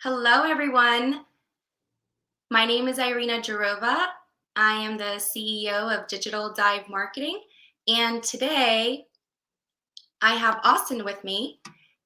Hello, everyone. My name is Irina Jarova. I am the CEO of Digital Dive Marketing. And today I have Austin with me,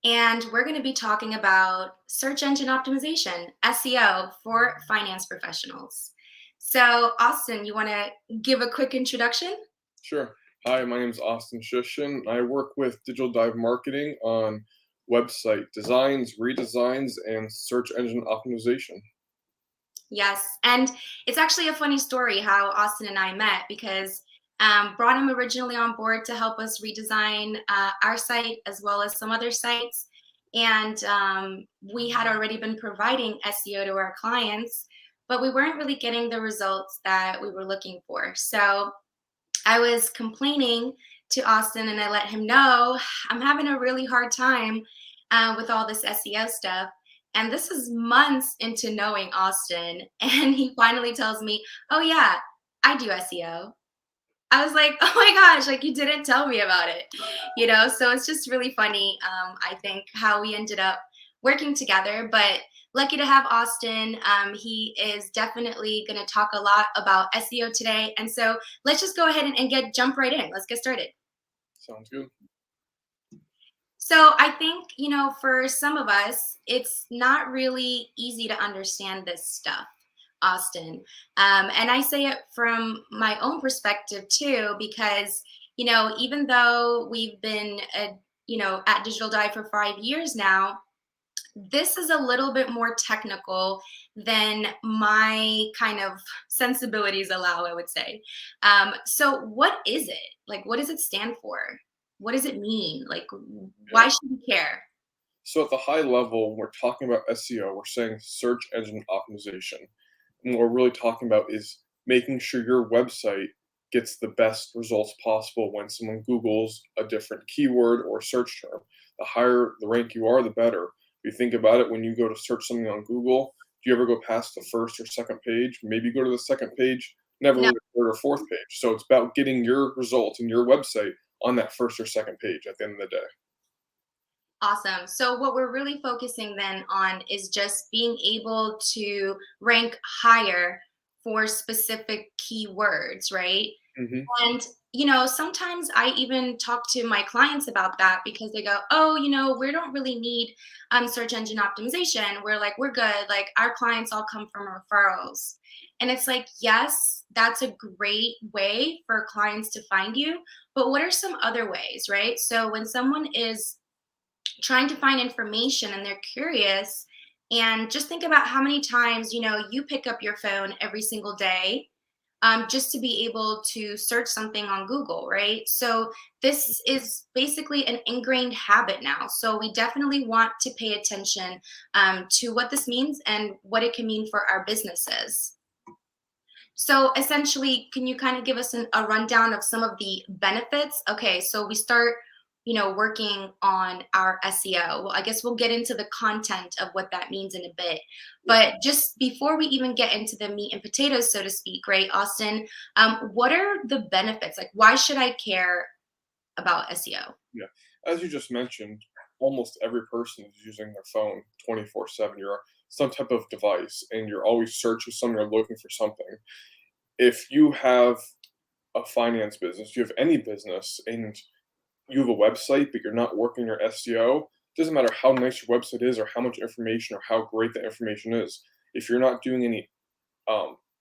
and we're going to be talking about search engine optimization, SEO for finance professionals. So, Austin, you want to give a quick introduction? Sure. Hi, my name is Austin Shishin. I work with Digital Dive Marketing on website designs, redesigns, and search engine optimization. Yes, and it's actually a funny story how Austin and I met because brought him originally on board to help us redesign our site as well as some other sites, and we had already been providing SEO to our clients, but we weren't really getting the results that we were looking for. So I was complaining to Austin, and I let him know I'm having a really hard time with all this SEO stuff. And this is months into knowing Austin. And he finally tells me, "Oh, yeah, I do SEO." I was like, "Oh my gosh, like you didn't tell me about it." So it's just really funny, I think, how we ended up working together. But lucky to have Austin. He is definitely going to talk a lot about SEO today. And so let's just go ahead and get jump right in. Let's get started. Sounds good. So I think, for some of us, it's not really easy to understand this stuff, Austin. And I say it from my own perspective too, because, even though we've been, at Digital Dive for 5 years now, this is a little bit more technical than my kind of sensibilities allow, I would say. So what is it? Like, what does it stand for? What does it mean? Like, Yeah. why should we care? So at the high level, when we're talking about SEO, we're saying search engine optimization. And what we're really talking about is making sure your website gets the best results possible when someone Googles a different keyword or search term. The higher the rank you are, the better. If you think about it, when you go to search something on Google, do you ever go past the first or second page? Maybe you go to the second page, never No. really the third or fourth page. So it's about getting your results and your website on that first or second page at the end of the day. Awesome. So what we're really focusing then on is just being able to rank higher for specific keywords, right? Hmm. And, sometimes I even talk to my clients about that because they go, "Oh, we don't really need search engine optimization. We're good. Like, our clients all come from referrals." And it's like, yes, that's a great way for clients to find you. But what are some other ways, right? So when someone is trying to find information and they're curious, and just think about how many times, you pick up your phone every single day just to be able to search something on Google, right? So this is basically an ingrained habit now. So we definitely want to pay attention to what this means and what it can mean for our businesses. So essentially, can you kind of give us a rundown of some of the benefits? Okay, so we start, working on our SEO. Well, I guess we'll get into the content of what that means in a bit. But just before we even get into the meat and potatoes, so to speak, right, Austin, what are the benefits? Like, why should I care about SEO? Yeah. As you just mentioned, almost every person is using their phone 24/7. You're some type of device and you're always searching something or looking for something. If you have a finance business, you have any business, and you have a website, but you're not working your SEO, doesn't matter how nice your website is or how much information or how great the information is. If you're not doing any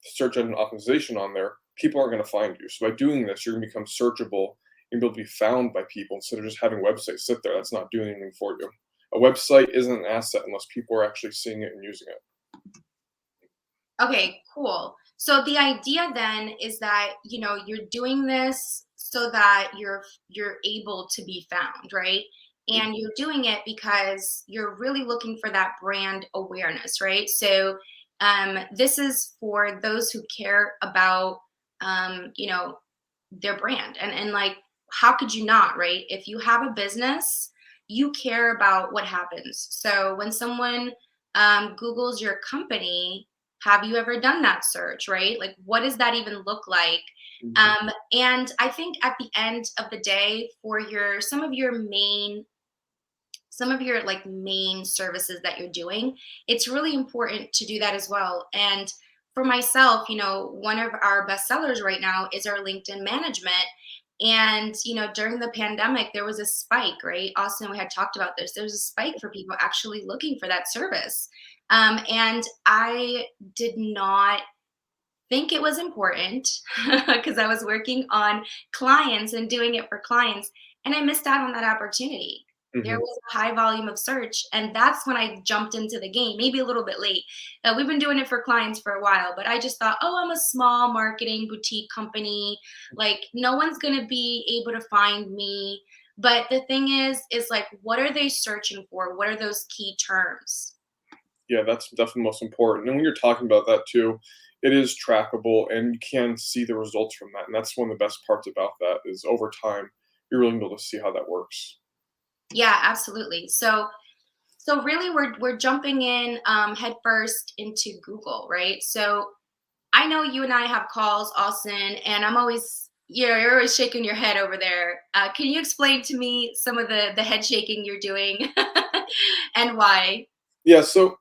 search engine optimization on there, people aren't going to find you. So by doing this, you're going to become searchable and be able to be found by people instead of just having websites sit there. That's not doing anything for you. A website isn't an asset unless people are actually seeing it and using it. Okay, cool. So the idea then is that, you're doing this so that you're able to be found, right? And you're doing it because you're really looking for that brand awareness, right? So this is for those who care about their brand. And like, how could you not, right? If you have a business, you care about what happens. So when someone Googles your company, have you ever done that search, right? Like, what does that even look like? Mhm. And I think at the end of the day, for some of your main some of your like main services that you're doing, it's really important to do that as well. And for myself, one of our best sellers right now is our LinkedIn management. And during the pandemic, there was a spike, right? Austin, we had talked about this. There's a spike for people actually looking for that service. And I did not think it was important because I was working on clients and doing it for clients, and I missed out on that opportunity. There Mhm. was a high volume of search, and that's when I jumped into the game, maybe a little bit late. We've been doing it for clients for a while, but I just thought, oh, I'm a small marketing boutique company. Like, no one's going to be able to find me. But the thing is like, what are they searching for? What are those key terms? Yeah, that's definitely most important. And when you're talking about that too, it is trackable and you can see the results from that. And that's one of the best parts about that is over time, you're really able to see how that works. Yeah, absolutely. So really we're jumping in head first into Google, right? So I know you and I have calls, Austin, and I'm always, you're always shaking your head over there. Can you explain to me some of the head shaking you're doing and why? Yeah, so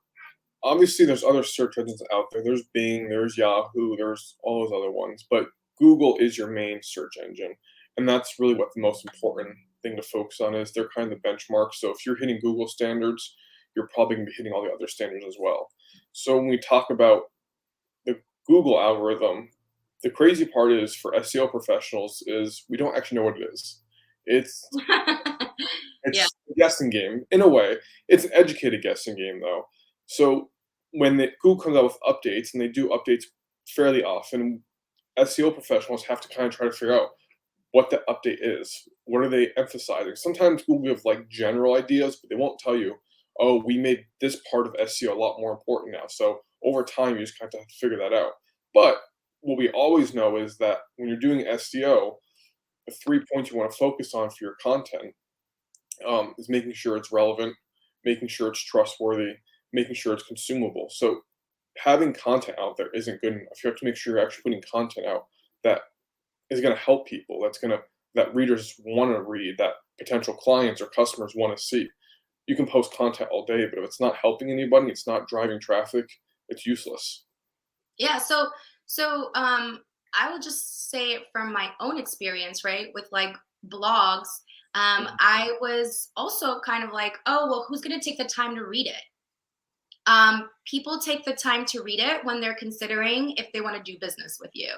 obviously there's other search engines out there. There's Bing, there's Yahoo, there's all those other ones, but Google is your main search engine. And that's really what the most important thing to focus on is. They're kind of the benchmark. So if you're hitting Google standards, you're probably going to be hitting all the other standards as well. So when we talk about the Google algorithm, the crazy part is for SEO professionals is we don't actually know what it is. It's Yeah. it's a guessing game in a way. It's an educated guessing game though. So when Google comes out with updates, and they do updates fairly often, SEO professionals have to kind of try to figure out what the update is. What are they emphasizing? Sometimes Google give like general ideas, but they won't tell you, oh, we made this part of SEO a lot more important now. So over time, you just kind of have to figure that out. But what we always know is that when you're doing SEO, the 3 points you want to focus on for your content is making sure it's relevant, making sure it's trustworthy, making sure it's consumable. So having content out there isn't good enough. You have to make sure you're actually putting content out that is going to help people. That readers want to read. That potential clients or customers want to see. You can post content all day, but if it's not helping anybody, it's not driving traffic. It's useless. Yeah, so I will just say it from my own experience, right? With like blogs, Mhm. I was also kind of like, oh, well, who's going to take the time to read it? People take the time to read it when they're considering if they want to do business with you.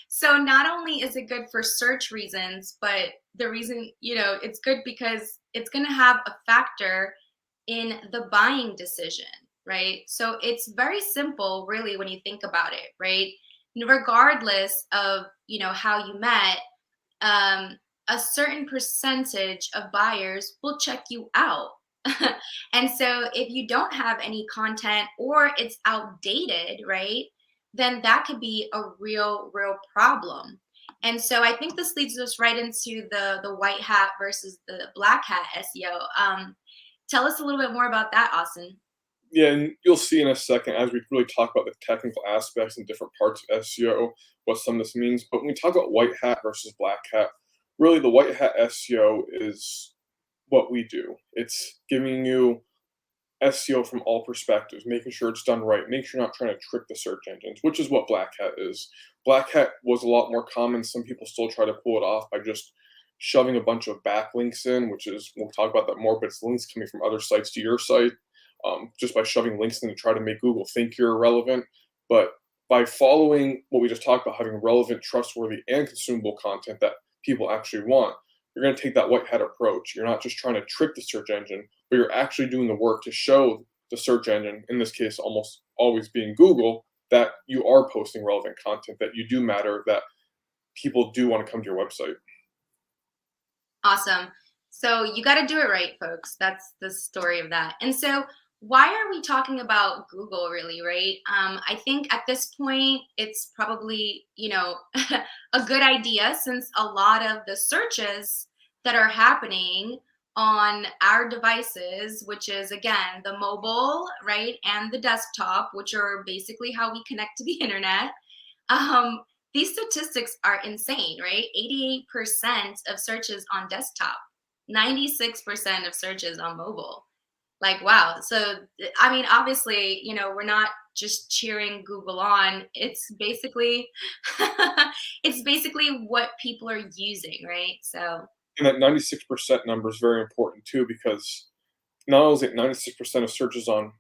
So not only is it good for search reasons, but the reason, it's good because it's going to have a factor in the buying decision, right? So it's very simple, really, when you think about it, right? Regardless of, how you met, um, a certain percentage of buyers will check you out. And so if you don't have any content or it's outdated, right, then that could be a real problem. And so I think this leads us right into the white hat versus the black hat SEO. Tell us a little bit more about that, Austin. Yeah, and you'll see in a second as we really talk about the technical aspects and different parts of SEO, what some of this means. But when we talk about white hat versus black hat, really the white hat SEO is what we do. It's giving you SEO from all perspectives, making sure it's done right, make sure you're not trying to trick the search engines, which is what Black Hat is. Black Hat was a lot more common. Some people still try to pull it off by just shoving a bunch of backlinks in, which is, we'll talk about that more, but it's links coming from other sites to your site, just by shoving links in to try to make Google think you're relevant. But by following what we just talked about, having relevant, trustworthy, and consumable content that people actually want, you're going to take that white hat approach. You're not just trying to trick the search engine, but you're actually doing the work to show the search engine, in this case, almost always being Google, that you are posting relevant content, that you do matter, that people do want to come to your website. Awesome. So you got to do it right, folks. That's the story of that. And so, why are we talking about Google, really, right? I think at this point, it's probably, a good idea since a lot of the searches that are happening on our devices, which is again the mobile, right, and the desktop, which are basically how we connect to the internet. Um, these statistics are insane, right? 88% of searches on desktop. 96% of searches on mobile. Like, wow. So, I mean, obviously, we're not just cheering Google on. It's basically, it's basically what people are using, right? So, And that 96% number is very important too, because not only is it 96% of searches on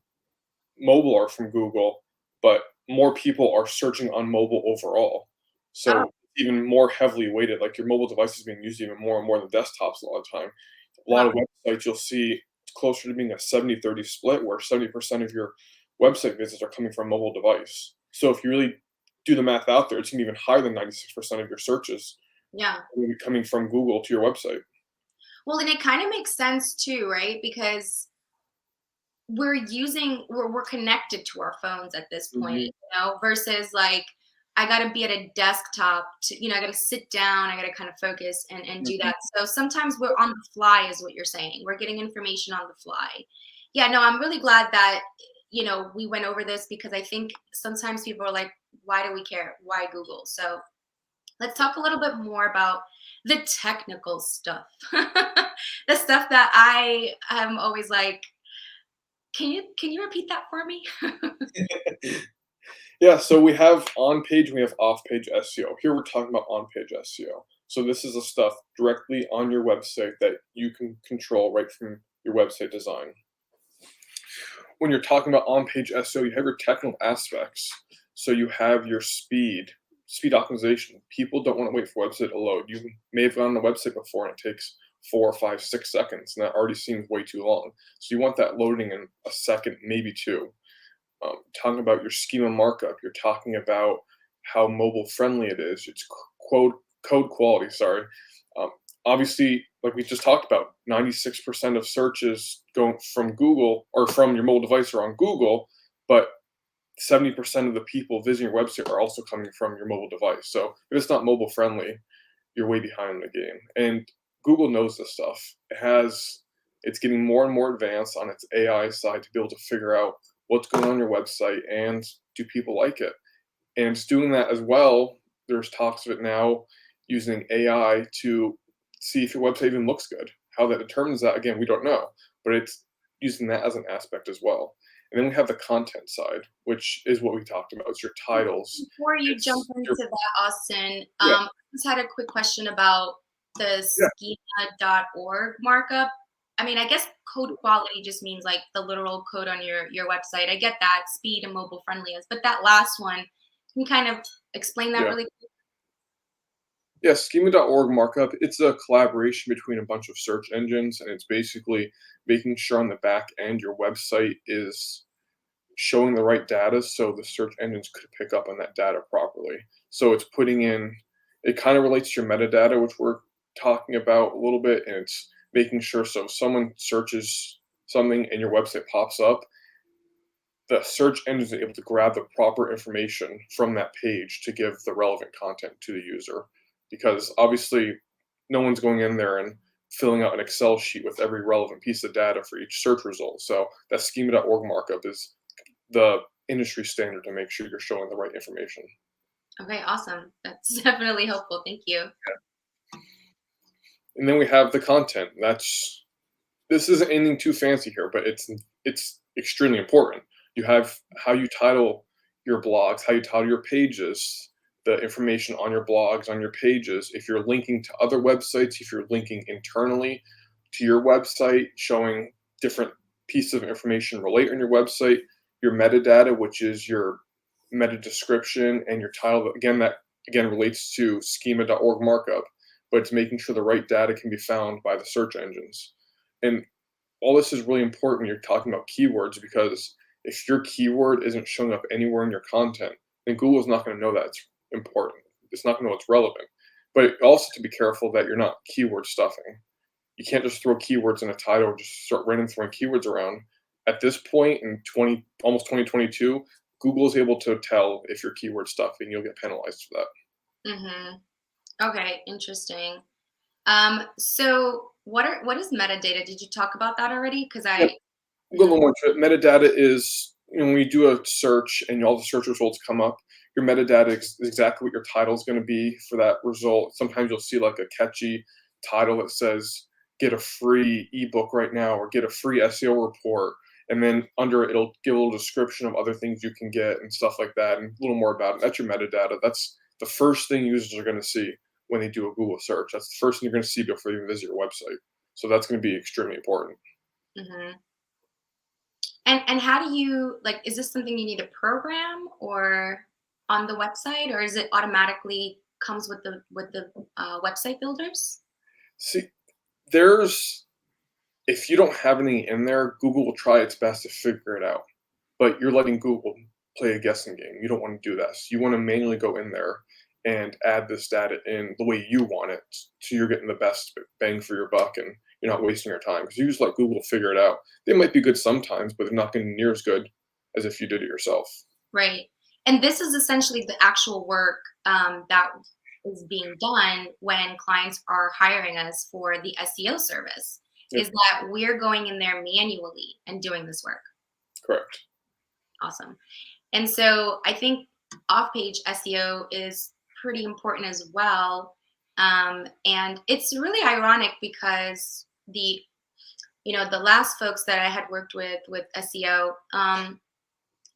mobile are from Google, but more people are searching on mobile overall. oh, So even more heavily weighted, like your mobile device is being used even more and more than desktops a lot of time. A lot wow. of websites you'll see it's closer to being a 70-30 split where 70% of your website visits are coming from mobile device. So if you really do the math out there, it's gonna be even higher than 96% of your searches Yeah. will be coming from Google to your website. Well, and it kind of makes sense too, right? Because we're connected to our phones at this point, Mhm, versus like I got to be at a desktop to, I got to sit down, I got to kind of focus and do mhm. that. So sometimes we're on the fly is what you're saying, we're getting information on the fly. Yeah, no, I'm really glad that we went over this, because I think sometimes people are like, why do we care, why Google? So let's talk a little bit more about the technical stuff. The stuff that I am always like, can you repeat that for me? Yeah, so we have on-page and we have off-page SEO. Here we're talking about on-page SEO. So this is the stuff directly on your website that you can control right from your website design. When you're talking about on-page SEO, you have your technical aspects. So you have your speed optimization. People don't want to wait for a website to load. You may have gone on a website before and it takes 4, 5, 6 seconds, and that already seems way too long. So you want that loading in a second, maybe two. Talking about your schema markup, you're talking about how mobile friendly it is. It's code quality. Sorry. Um, Obviously, like we just talked about, 96% of searches going from Google or from your mobile device are on Google, but 70% of the people visiting your website are also coming from your mobile device. So if it's not mobile friendly, you're way behind the game. And Google knows this stuff. It's getting more and more advanced on its AI side to be able to figure out what's going on your website and do people like it. And it's doing that as well. There's talks of it now using AI to see if your website even looks good. How that determines that, again, we don't know, but it's using that as an aspect as well. And then we have the content side, which is what we talked about. It's your titles. Before you jump It's into your that, Austin, yeah, I just had a quick question about the yeah, schema.org markup. I mean, I guess code quality just means like the literal code on your website. I get that, speed and mobile friendly is, but that last one, can you kind of explain that yeah. really quick? Yeah, schema.org markup, it's a collaboration between a bunch of search engines, and it's basically making sure on the back end your website is showing the right data so the search engines could pick up on that data properly. So it's putting in, it kind of relates to your metadata, which we're talking about a little bit, and it's making sure so if someone searches something and your website pops up, the search engine is able to grab the proper information from that page to give the relevant content to the user. Because obviously, no one's going in there and filling out an Excel sheet with every relevant piece of data for each search result. So that schema.org markup is the industry standard to make sure you're showing the right information. Okay, awesome. That's definitely helpful. Thank you. And then we have the content. This isn't anything too fancy here, but it's extremely important. You have how you title your blogs, how you title your pages, the information on your blogs, on your pages. If you're linking to other websites, if you're linking internally to your website, showing different pieces of information relate on your website, your metadata, which is your meta description and your title. Again, that again relates to schema.org markup, but it's making sure the right data can be found by the search engines. And all this is really important. You're talking about keywords because if your keyword isn't showing up anywhere in your content, then Google's not going to know that it's important. It's not going to know it's relevant. But also to be careful that you're not keyword stuffing. You can't just throw keywords in a title or just start random throwing keywords around. At this point in almost 2022, Google is able to tell if you're keyword stuffing. You'll get penalized for that. Mm-hmm. Okay, interesting. So what is metadata? Did you talk about that already? Because Yep. I We'll go a Mhm. little more into it. Metadata is, when you do a search and all the search results come up, your metadata is exactly what your title is going to be for that result. Sometimes you'll see like a catchy title that says get a free ebook right now or get a free SEO report. And then under it, it'll give a little description of other things you can get and stuff like that, and a little more about it. That's your metadata. That's the first thing users are going to see when they do a Google search. That's the first thing you're going to see before you even visit your website. So that's going to be extremely important. Hmm. And how do you like? Is this something you need to program or on the website, or is it automatically comes with the website builders? See, there's if you don't have any in there, Google will try its best to figure it out. But you're letting Google play a guessing game. You don't want to do this. You want to manually go in there and add this data in the way you want it, so you're getting the best bang for your buck and you're not wasting your time. Because you just let Google figure it out. They might be good sometimes, but they're not going to be near as good as if you did it yourself. Right. And this is essentially the actual work that is being done when clients are hiring us for the SEO service, Yep, is that we're going in there manually and doing this work. correct. Awesome. And so I think off page SEO is pretty important as well. And it's really ironic because the last folks that I had worked with SEO,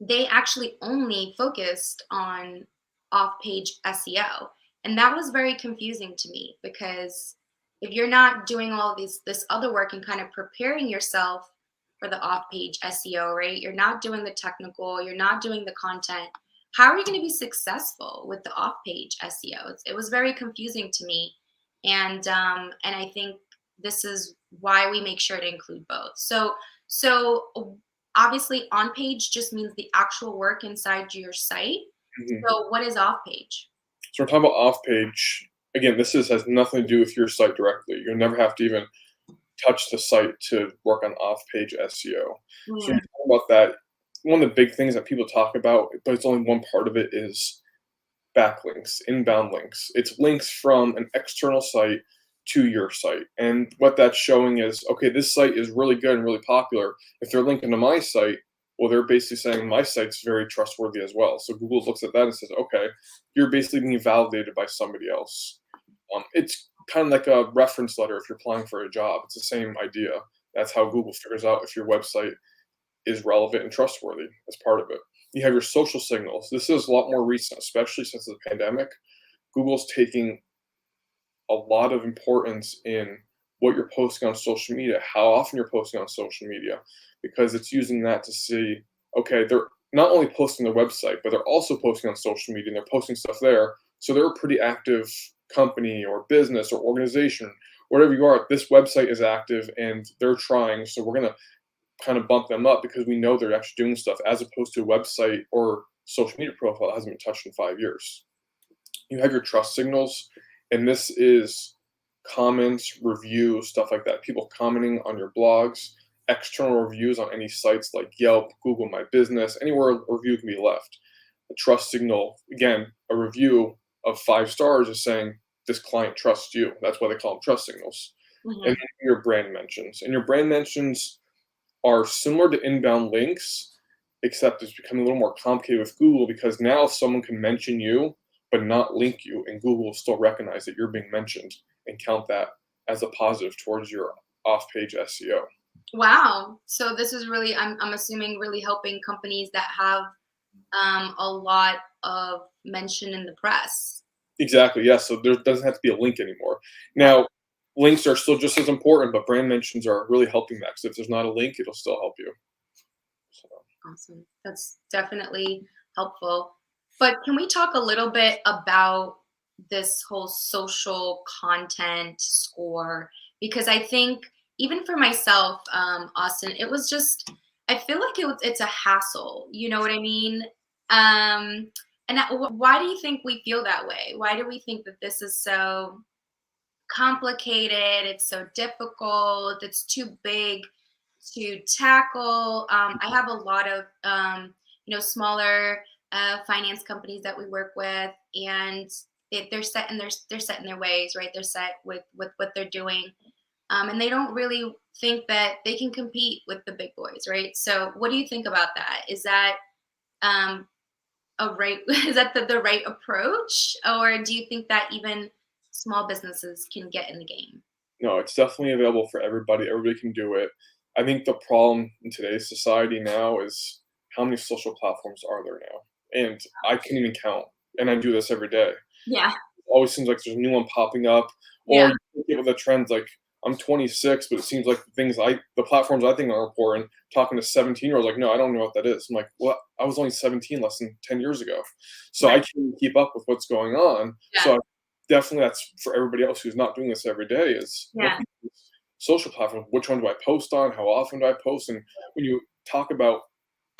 they actually only focused on off-page SEO. And that was very confusing to me because if you're not doing all of this other work and kind of preparing yourself for the off-page SEO, right? You're not doing the technical, you're not doing the content. How are you going to be successful with the off-page SEO? It was very confusing to me, and I think this is why we make sure to include both. So obviously, on page just means the actual work inside your site. Mhm. So, what is off page? So we're talking about off page. Again, has nothing to do with your site directly. You'll never have to even touch the site to work on off page SEO. So when Mm, you talk about that, one of the big things that people talk about, but it's only one part of it, is backlinks, inbound links. It's links from an external site to your site. And what that's showing is, okay, this site is really good and really popular. If they're linking to my site, well, they're basically saying my site's very trustworthy as well. So Google looks at that and says, okay, you're basically being validated by somebody else. It's kind of like a reference letter if you're applying for a job. It's the same idea. That's how Google figures out if your website is relevant and trustworthy as part of it. You have your social signals. This is a lot more recent, especially since the pandemic. Google's taking a lot of importance in what you're posting on social media, how often you're posting on social media, because it's using that to see, okay, they're not only posting their website, but they're also posting on social media and they're posting stuff there. So they're a pretty active company or business or organization, whatever you are. This website is active and they're trying. So we're going to kind of bump them up because we know they're actually doing stuff as opposed to a website or social media profile that hasn't been touched in 5 years. You have your trust signals, and this is comments, reviews, stuff like that. People commenting on your blogs, external reviews on any sites like Yelp, Google My Business, anywhere a review can be left. A trust signal, again, a review of 5 stars is saying this client trusts you. That's why they call them trust signals. And mhm. then your brand mentions. And your brand mentions are similar to inbound links, except it's becoming a little more complicated with Google because now someone can mention you but not link you, and Google will still recognize that you're being mentioned and count that as a positive towards your off-page SEO. Wow. So this is really, I'm assuming, really helping companies that have a lot of mention in the press. Exactly. Yes. So there doesn't have to be a link anymore. Wow. Now, links are still just as important, but brand mentions are really helping that. Because if there's not a link, it'll still help you. So. Awesome. That's definitely helpful. But can we talk a little bit about this whole social content score? Because I think even for myself, Austin, it was just, I feel like it's a hassle. You know what I mean? Why do you think we feel that way? Why do we think that this is so complicated? It's so difficult. It's too big to tackle. I have a lot of smaller finance companies that we work with, and they're set in their ways, right? They're set with what they're doing, and they don't really think that they can compete with the big boys, right? So, what do you think about that? Is that um, a right? Is that the right approach, or do you think that even small businesses can get in the game? No, it's definitely available for everybody. Everybody can do it. I think the problem in today's society now is how many social platforms are there now? And I can't even count. And I do this every day. Yeah. Always seems like there's a new one popping up, or Yeah. you get with the trends. Like I'm 26, but it seems like the platforms I think are important. Talking to 17-year-olds, like, no, I don't know what that is. I'm like, well, I was only 17 less than 10 years ago, so I Right. can't keep up with what's going on. Yeah. So definitely, that's for everybody else who's not doing this every day. Is look Yeah. at these social platforms. Which one do I post on? How often do I post? And when you talk about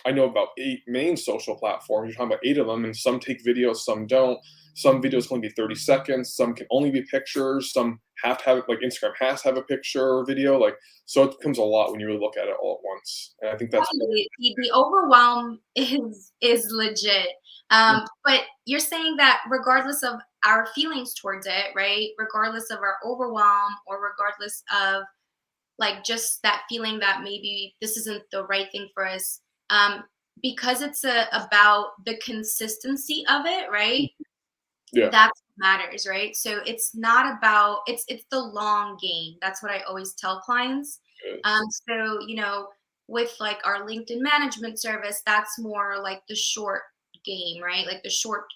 I know about 8 main social platforms. You're talking about 8 of them, and some take videos, some don't. Some videos can only be 30 seconds, some can only be pictures, some have to have like Instagram has to have a picture or video, like, so it becomes a lot when you really look at it all at once, and I think that's Definitely. The overwhelm is legit. But you're saying that regardless of our feelings towards it, right? Regardless of our overwhelm or regardless of like just that feeling that maybe this isn't the right thing for us, um, because it's about the consistency of it, right? yeah, That's what matters, right? So it's not about it's the long game. That's what I always tell clients. it is. So with like our LinkedIn management service, that's more like the short game, right? Like the short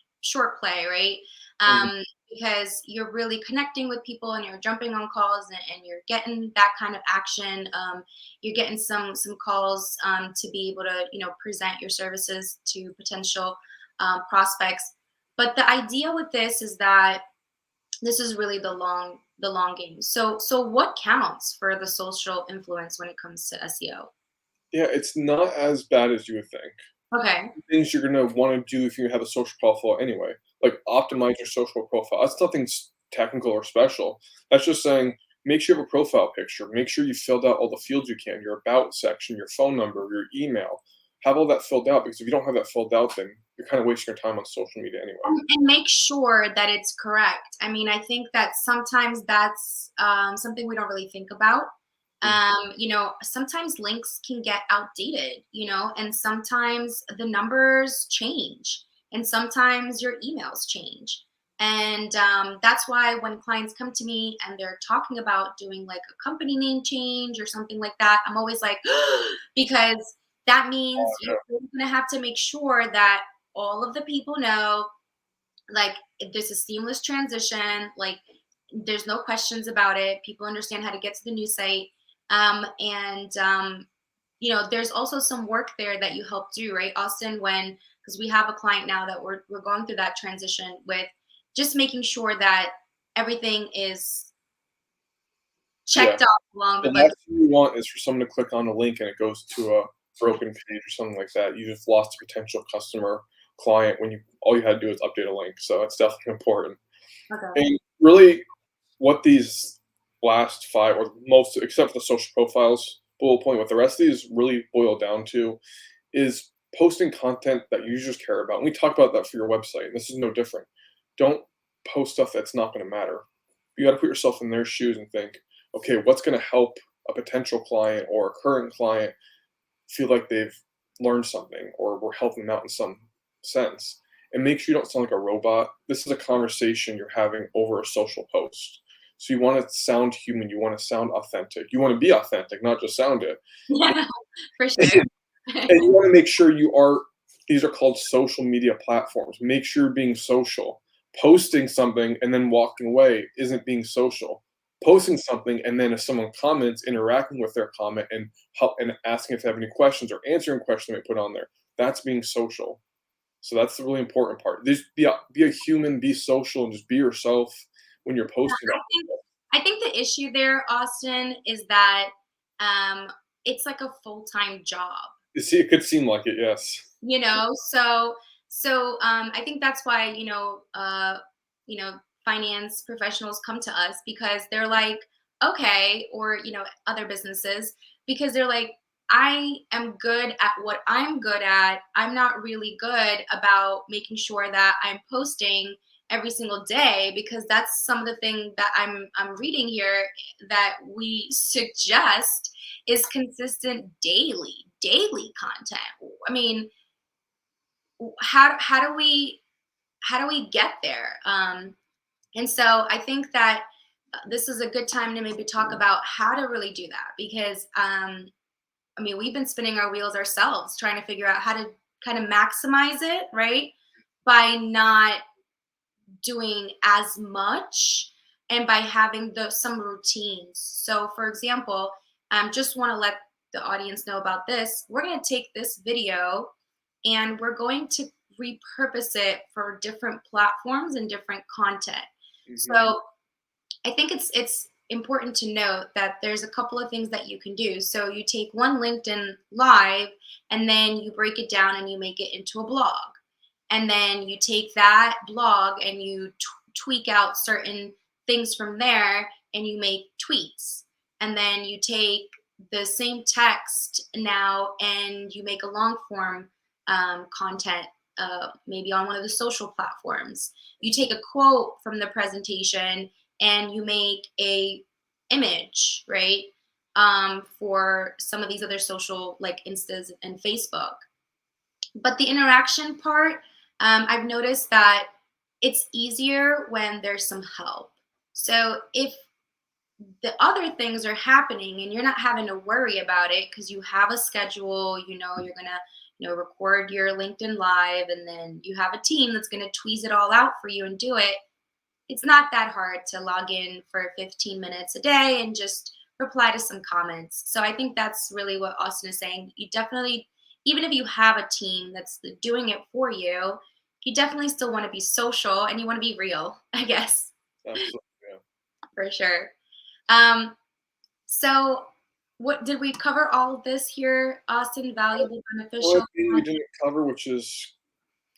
play, right? Mhm. Um, because you're really connecting with people and you're jumping on calls and you're getting that kind of action. You're getting some calls to be able to present your services to potential prospects, but the idea with this is that this is really the long game. So what counts for the social influence when it comes to SEO? Yeah, it's not as bad as you would think. Okay. Things you're gonna wanna do if you have a social profile anyway, like optimize your social profile. That's nothing technical or special. That's just saying, make sure you have a profile picture, make sure you filled out all the fields you can, your about section, your phone number, your email. Have all that filled out because if you don't have that filled out, then you're kind of wasting your time on social media anyway. And make sure that it's correct. I mean, I think that sometimes that's something we don't really think about. Mm, Sometimes links can get outdated, and sometimes the numbers change, and sometimes your emails change. And that's why when clients come to me and they're talking about doing like a company name change or something like that, I'm always like, because that means you're going to have to make sure that all of the people know like there's a seamless transition, like there's no questions about it, people understand how to get to the new site. And there's also some work there that you help do, right, Austin, when because we have a client now that we're going through that transition with, just making sure that everything is yeah. checked off along The with like. last thing you want is for someone to click on a link and it goes to a broken page or something like that. You just lost a potential customer, client when you all you had to do is update a link. So it's definitely important. Okay. And really, what these last 5 or most, except for the social profiles bullet point, what the rest of these really boil down to is posting content that users care about. And we talk about that for your website. And this is no different. Don't post stuff that's not going to matter. You got to put yourself in their shoes and think, okay, what's going to help a potential client or a current client feel like they've learned something or we're helping them out in some sense. And make sure you don't sound like a robot. This is a conversation you're having over a social post. So you want to sound human, you want to sound authentic. You want to be authentic, not just sound it. Yeah, for sure. And you want to make sure you are these are called social media platforms. Make sure you're being social. Posting something and then walking away isn't being social. Posting something and then if someone comments, interacting with their comment and help and asking if they have any questions or answering questions they put on there. That's being social. So that's the really important part. Just be a human, be social, and just be yourself when you're posting I that. think I think the issue there, Austin, is that um, it's like a full-time job. See, it could seem like it, yes. So I think that's why finance professionals come to us because they're like, okay, or other businesses, because they're like, I am good at what I'm good at. I'm not really good about making sure that I'm posting every single day, because that's some of the thing that I'm reading here that we suggest is consistent daily content. I mean, how do we get there? And so I think that this is a good time to maybe talk about how to really do that because I mean, we've been spinning our wheels ourselves trying to figure out how to kind of maximize it, right? By not doing as much and by having some routines. So, for example, just want to let the audience know about this. We're going to take this video and we're going to repurpose it for different platforms and different content. Hmm. So, I think it's important to note that there's a couple of things that you can do. So you take one LinkedIn live and then you break it down and you make it into a blog. And then you take that blog and you tweak out certain things from there and you make tweets. And then you take the same text now and you make a long form content, maybe on one of the social platforms. You take a quote from the presentation and you make a image, right? For some of these other social like Instas and Facebook. But the interaction part, I've noticed that it's easier when there's some help. So if the other things are happening and you're not having to worry about it because you have a schedule, you know, you're gonna, record your LinkedIn live and then you have a team that's gonna tweeze it all out for you and do it. It's not that hard to log in for 15 minutes a day and just reply to some comments. So I think that's really what Austin is saying. You definitely, even if you have a team that's doing it for you definitely still want to be social and you want to be real, I guess, Absolutely. Yeah. for sure. Um, so what did we cover all of this here, Austin? Valuable, One beneficial? thing we didn't cover, which is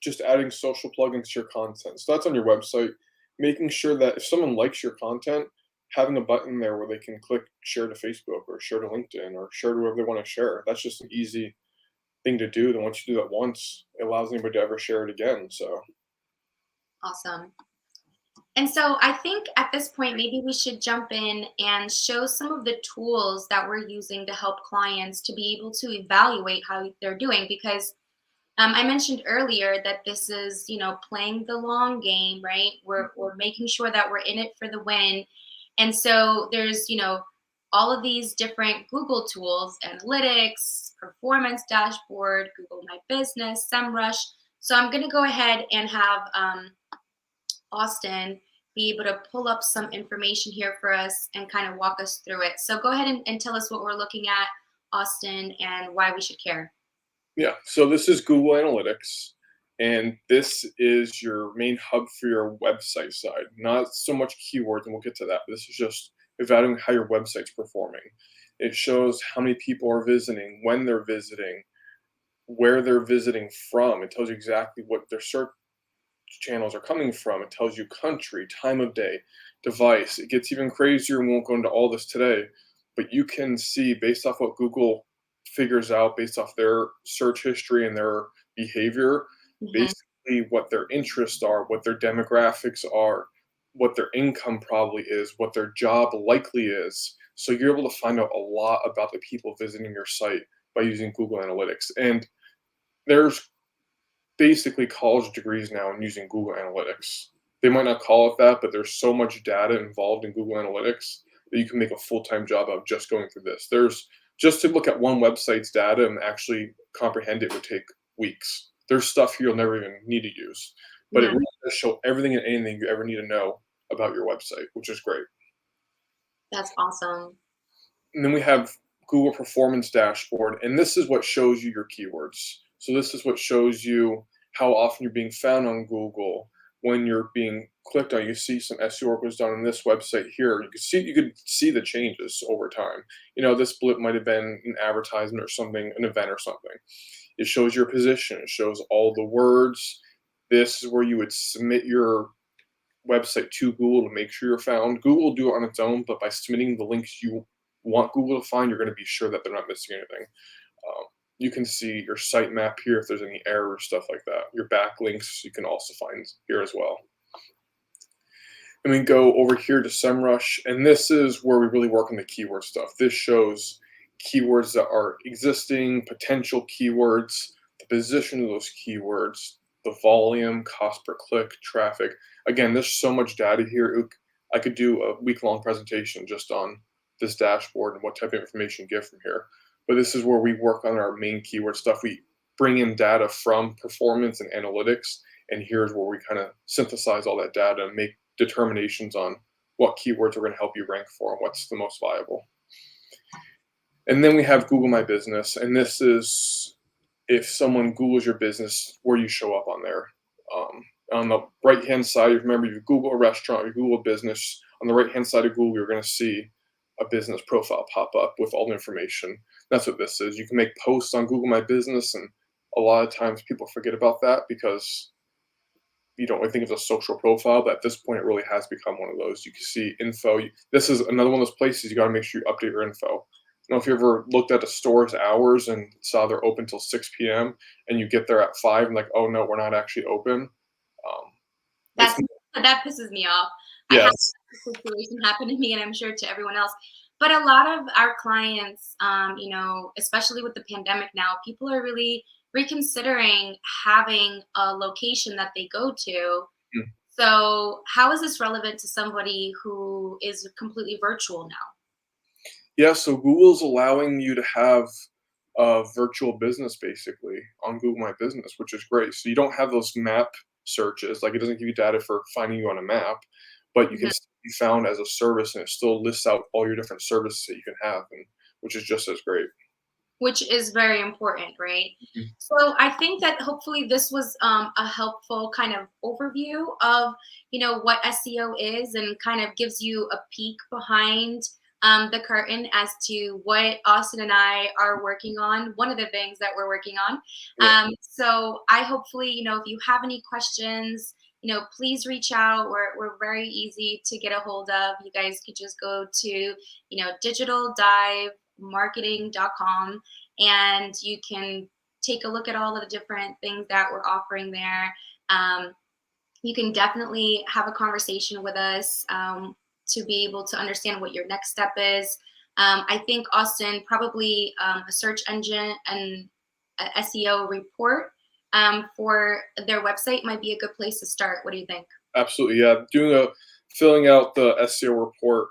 just adding social plugins to your content. So that's on your website, making sure that if someone likes your content, having a button there where they can click share to Facebook or share to LinkedIn or share to whoever they want to share. That's just an easy thing to do. Then once you do that once, it allows anybody to ever share it again. So Awesome. And so I think at this point, maybe we should jump in and show some of the tools that we're using to help clients to be able to evaluate how they're doing. Because I mentioned earlier that this is, playing the long game, right? We're making sure that we're in it for the win. And so there's, all of these different Google tools, analytics, performance dashboard, Google My Business, SEMrush. So I'm going to go ahead and have Austin be able to pull up some information here for us and kind of walk us through it. So go ahead and tell us what we're looking at, Austin, and why we should care. yeah, so this is Google Analytics, and this is your main hub for your website side. Not so much keywords, and we'll get to that. But this is just evaluating how your website's performing. It shows how many people are visiting, when they're visiting, where they're visiting from. It tells you exactly what their search channels are coming from. It tells you country, time of day, device. It gets even crazier, and we won't go into all this today, but you can see based off what Google figures out, based off their search history and their behavior, Mhm. basically what their interests are, what their demographics are, what their income probably is, what their job likely is. So you're able to find out a lot about the people visiting your site by using Google Analytics. And there's basically college degrees now in using Google Analytics. They might not call it that, but there's so much data involved in Google Analytics that you can make a full-time job of just going through this. There's just to look at one website's data and actually comprehend it would take weeks. There's stuff here you'll never even need to use, but it Yeah, really does show everything and anything you ever need to know about your website, which is great. that's awesome. And then we have Google Performance Dashboard, and this is what shows you your keywords. So this is what shows you how often you're being found on Google, when you're being clicked on. You see some SEO work was done on this website here. You could see the changes over time. This blip might have been an advertisement or something, an event or something. It shows your position. It shows all the words. This is where you would submit your website to Google to make sure you're found. Google will do it on its own, but by submitting the links you want Google to find, you're going to be sure that they're not missing anything. You can see your site map here if there's any errors, stuff like that. Your backlinks you can also find here as well. And we go over here to SEMrush, and this is where we really work on the keyword stuff. This shows keywords that are existing, potential keywords, the position of those keywords, the volume, cost per click, traffic. Again, there's so much data here. I could do a week-long presentation just on this dashboard and what type of information you get from here. But this is where we work on our main keyword stuff. We bring in data from performance and analytics, and here's where we kind of synthesize all that data and make determinations on what keywords are going to help you rank for and what's the most viable. And then we have Google My Business, and this is if someone Googles your business, where you show up on there. On the right-hand side, remember, you Google a restaurant, you Google a business. On the right-hand side of Google, you're going to see a business profile pop up with all the information. That's what this is. You can make posts on Google My Business, and a lot of times people forget about that because you don't really think of a social profile, but at this point, it really has become one of those. You can see info. This is another one of those places you got to make sure you update your info. I don't know if you ever looked at a store's hours and saw they're open till 6 p.m. and you get there at 5 and like, oh no, we're not actually open. It's That pisses me off. I had yes, a situation happen to me, and I'm sure to everyone else. But a lot of our clients, especially with the pandemic now, people are really reconsidering having a location that they go to. mm, So, how is this relevant to somebody who is completely virtual now? yeah. So Google's allowing you to have a virtual business basically on Google My Business, which is great. So you don't have those map searches. Like it doesn't give you data for finding you on a map, but you can Mhm. still be found as a service, and it still lists out all your different services that you can have, and which is just as great. Which is very important, right? Mhm. So I think that hopefully this was a helpful kind of overview of what SEO is, and kind of gives you a peek behind the curtain as to what Austin and I are working on. One of the things that we're working on. Yeah, So I hopefully, if you have any questions, please reach out. We're very easy to get a hold of. You guys could just go to, digitaldivemarketing.com, and you can take a look at all of the different things that we're offering there. Um, you can definitely have a conversation with us to be able to understand what your next step is. I think Austin, probably a search engine and a SEO report for their website might be a good place to start. What do you think? absolutely. Yeah, filling out the SEO report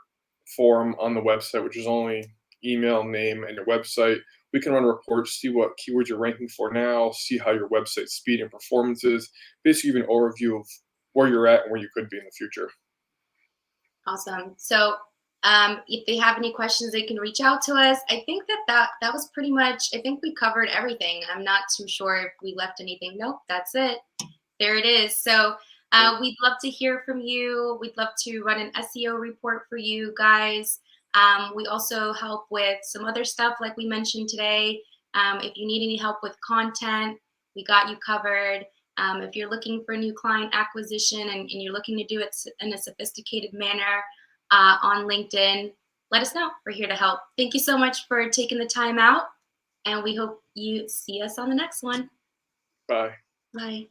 form on the website, which is only email, name, and your website. We can run reports, see what keywords you're ranking for now, see how your website speed and performance is, basically give an overview of where you're at and where you could be in the future. Awesome. So if they have any questions, they can reach out to us. I think that was pretty much. I think we covered everything. I'm not too sure if we left anything. Nope, that's it. There it is. So we'd love to hear from you. We'd love to run an SEO report for you guys. We also help with some other stuff like we mentioned today. If you need any help with content, we got you covered. If you're looking for new client acquisition, and you're looking to do it in a sophisticated manner on LinkedIn, let us know. We're here to help. Thank you so much for taking the time out, and we hope you see us on the next one. Bye. Bye.